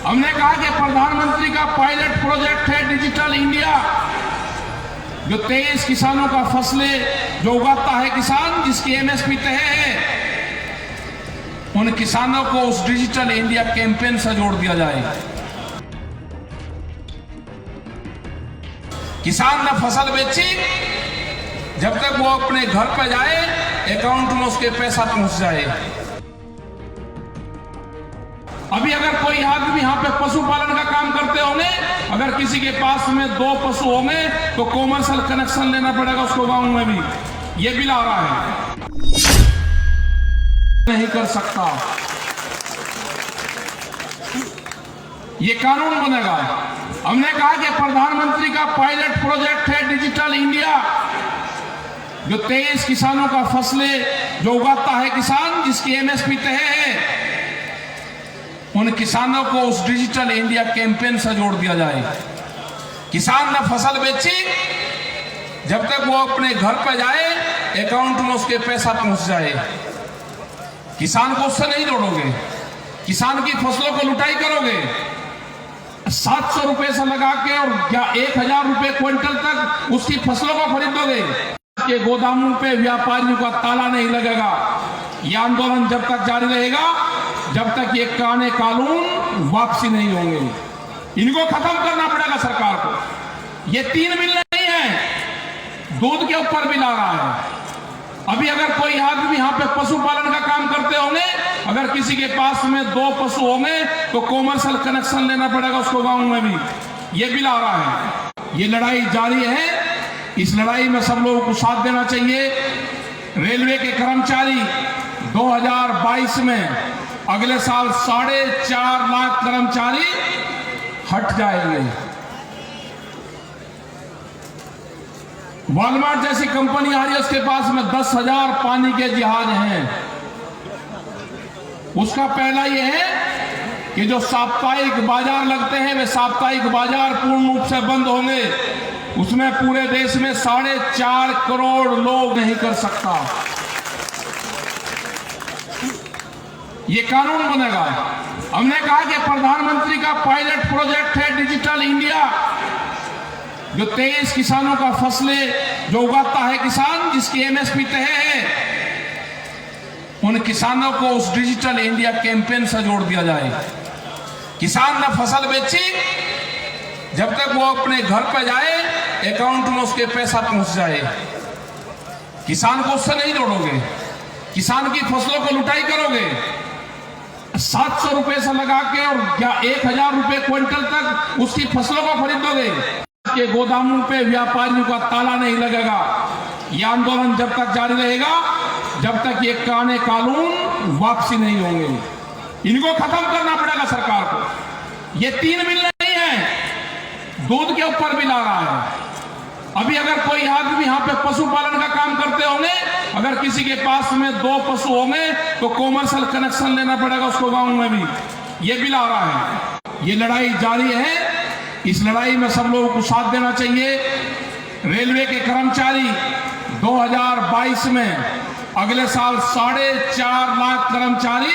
हमने कहा कि प्रधानमंत्री का पायलट प्रोजेक्ट है डिजिटल इंडिया, जो 23 किसानों का फसलें जो उगाता है किसान, जिसकी एमएसपी तय है, उन किसानों को उस डिजिटल इंडिया कैंपेन से जोड़ दिया जाए। किसान ने फसल बेची, जब तक वो अपने घर पे जाए अकाउंट में उसके पैसा पहुंच जाए। अभी अगर कोई आदमी यहाँ पे पशुपालन का काम करते होंगे, अगर किसी के पास में 2 पशु होंगे तो कॉमर्शियल कनेक्शन लेना पड़ेगा उसको गांव में भी। ये बिल आ रहा है, नहीं कर सकता, ये कानून बनेगा। हमने कहा कि प्रधानमंत्री का पायलट प्रोजेक्ट है डिजिटल इंडिया, जो 23 किसानों का फसलें जो उगाता है किसान, जिसकी एमएसपी तय है, उन किसानों को उस डिजिटल इंडिया कैंपेन से जोड़ दिया जाए। किसान ने फसल बेची, जब तक वो अपने घर पे जाए अकाउंट में उसके पैसा पहुंच जाए। किसान को उससे नहीं जोड़ोगे, किसान की फसलों को लुटाई करोगे, 700 रुपए से लगा के और 1000 रुपए क्विंटल तक उसकी फसलों को खरीदोगे। के गोदामों पे व्यापारियों का ताला नहीं लगेगा। यह आंदोलन जब तक जारी रहेगा, जब तक ये कानून वापसी नहीं होंगे। इनको खत्म करना पड़ेगा सरकार को। ये 3 बिल नहीं है, दूध के ऊपर बिल आ रहा है। अभी अगर कोई आदमी यहाँ पे पशुपालन का काम करते होंगे, अगर किसी के पास में 2 पशु होंगे तो कॉमर्शियल कनेक्शन लेना पड़ेगा उसको गांव में भी। ये बिल आ रहा है। ये लड़ाई जारी है, इस लड़ाई में सब लोगों को साथ देना चाहिए। रेलवे के कर्मचारी 2022 में अगले साल 4.5 लाख कर्मचारी हट जाएंगे। वॉलमार्ट जैसी कंपनी आ रही है, उसके पास में 10,000 पानी के जहाज हैं। उसका पहला यह है कि जो साप्ताहिक बाजार लगते हैं, वे साप्ताहिक बाजार पूर्ण रूप से बंद होंगे। उसमें पूरे देश में 4.5 करोड़ लोग नहीं कर सकता। ये कानून बनेगा। हमने कहा कि प्रधानमंत्री का पायलट प्रोजेक्ट है डिजिटल इंडिया, जो 23 किसानों का फसलें जो उगाता है किसान, जिसकी एमएसपी तय है, उन किसानों को उस डिजिटल इंडिया कैंपेन से जोड़ दिया जाए। किसान ने फसल बेची, जब तक वो अपने घर पे जाए अकाउंट में उसके पैसा पहुंच जाए। किसान को उससे नहीं जोड़ोगे, किसान की फसलों को लुटाई करोगे, 700 रुपए से लगा के और 1000 रुपए क्विंटल तक उसकी फसलों को खरीदोगे। के गोदामों पे व्यापारियों का ताला नहीं लगेगा। यह आंदोलन जब तक जारी रहेगा, जब तक ये कानून वापसी नहीं होंगे। इनको खत्म करना पड़ेगा सरकार को। ये 3 बिल नहीं है, दूध के ऊपर बिल आ रहा है। अभी अगर कोई आदमी यहाँ पे पशुपालन का काम करते होंगे, अगर किसी के पास में 2 पशु होंगे तो कॉमर्शियल कनेक्शन लेना पड़ेगा उसको गांव में भी। ये बिल आ रहा है। ये लड़ाई जारी है, इस लड़ाई में सब लोगों को साथ देना चाहिए। रेलवे के कर्मचारी 2022 में अगले साल 4.5 लाख कर्मचारी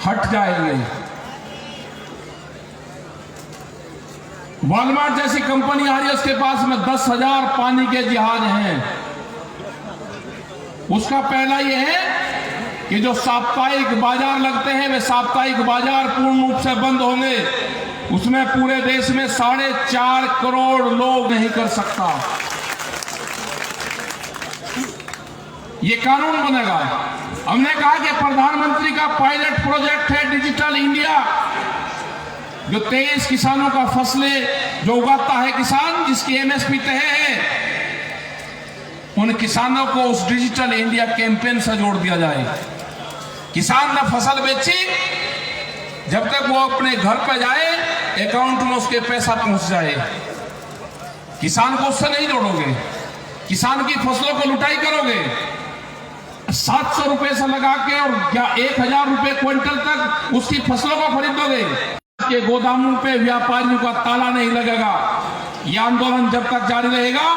हट जाएंगे। वॉलमार्ट जैसी कंपनी आ रही है, उसके पास में 10,000 पानी के जहाज हैं। उसका पहला यह है कि जो साप्ताहिक बाजार लगते हैं, वे साप्ताहिक बाजार पूर्ण रूप से बंद होंगे। उसमें पूरे देश में 4.5 करोड़ लोग नहीं कर सकता। ये कानून बनेगा। हमने कहा कि प्रधानमंत्री का पायलट प्रोजेक्ट है डिजिटल इंडिया, जो 23 किसानों का फसलें जो उगाता है किसान, जिसकी एमएसपी तय है, उन किसानों को उस डिजिटल इंडिया कैंपेन से जोड़ दिया जाए। किसान ने फसल बेची, जब तक वो अपने घर पे जाए अकाउंट में उसके पैसा पहुंच जाए। किसान को उससे नहीं जोड़ोगे, किसान की फसलों को लुटाई करोगे, 700 रुपए से लगा के और 1000 रुपए क्विंटल तक उसकी फसलों को खरीदोगे। के गोदामों पे व्यापारियों का ताला नहीं लगेगा। यह आंदोलन जब तक जारी रहेगा,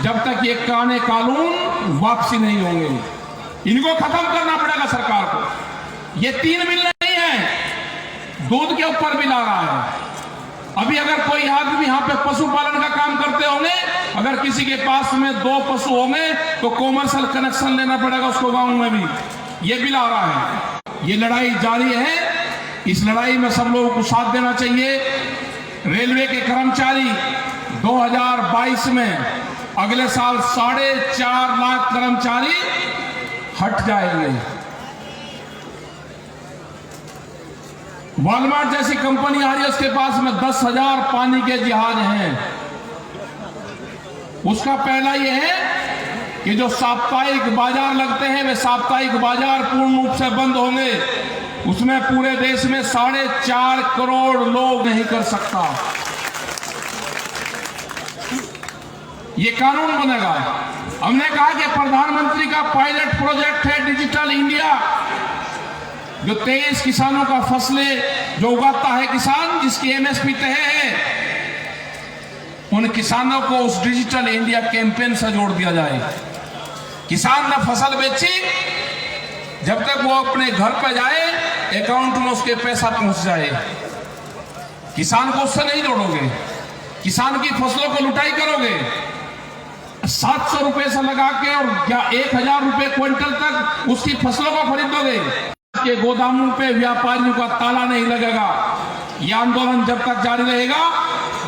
जब तक ये कानून वापसी नहीं होंगे। इनको खत्म करना पड़ेगा सरकार को। ये 3 बिल नहीं है, दूध के ऊपर भी ला रहा है। अभी अगर कोई आदमी यहाँ पे पशुपालन का काम करते होंगे, अगर किसी के पास में 2 पशु होंगे तो कॉमर्शियल कनेक्शन लेना पड़ेगा उसको गांव में भी। ये बिल आ रहा है। ये लड़ाई जारी है। इस लड़ाई में सब लोगों को साथ देना चाहिए। रेलवे के कर्मचारी 2022 में अगले साल 4.5 लाख कर्मचारी हट जाएंगे। वॉलमार्ट जैसी कंपनी आ रही है, उसके पास में 10,000 पानी के जहाज हैं। उसका पहला यह है कि जो साप्ताहिक बाजार लगते हैं वे साप्ताहिक बाजार पूर्ण रूप से बंद होंगे। उसमें पूरे देश में 4.5 करोड़ लोग नहीं कर सकता। ये कानून बनेगा। हमने कहा कि प्रधानमंत्री का पायलट प्रोजेक्ट है डिजिटल इंडिया, जो 23 किसानों का फसलें जो उगाता है किसान, जिसकी एमएसपी तय है, उन किसानों को उस डिजिटल इंडिया कैंपेन से जोड़ दिया जाए। किसान ने फसल बेची, जब तक वो अपने घर पे जाए अकाउंट में उसके पैसा पहुंच जाए। किसान को उससे नहीं जोड़ोगे, किसान की फसलों को लुटाई करोगे। 700 रुपए से लगा के और 1,000 रुपए क्विंटल तक उसकी फसलों को खरीदोगे। के गोदामों पे व्यापारियों का ताला नहीं लगेगा। यह आंदोलन जब तक जारी रहेगा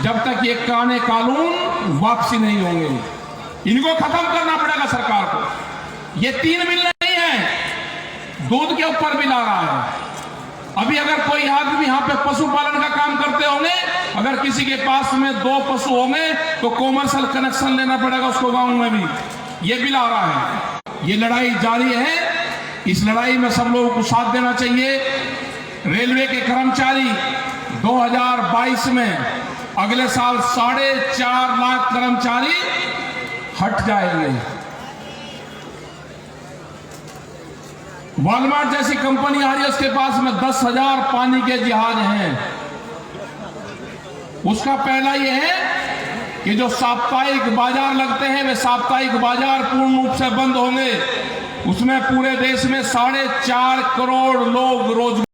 जब तक ये कानून वापसी नहीं होंगे। इनको खत्म करना पड़ेगा सरकार को। ये 3 बिल नहीं है, दूध के ऊपर भी ला रहा है। अभी अगर कोई आदमी यहाँ पे पशुपालन का काम करते होंगे, अगर किसी के पास में 2 पशु होंगे तो कॉमर्शियल कनेक्शन लेना पड़ेगा उसको गांव में भी। ये बिल आ रहा है। ये लड़ाई जारी है। इस लड़ाई में सब लोगों को साथ देना चाहिए। रेलवे के कर्मचारी 2022 में अगले साल 4.5 लाख कर्मचारी हट जाएंगे। वॉलमार्ट जैसी कंपनी आ रही है, उसके पास में 10,000 पानी के जहाज हैं। उसका पहला यह है कि जो साप्ताहिक बाजार लगते हैं वे साप्ताहिक बाजार पूर्ण रूप से बंद होंगे। उसमें पूरे देश में 4.5 करोड़ लोग रोजगार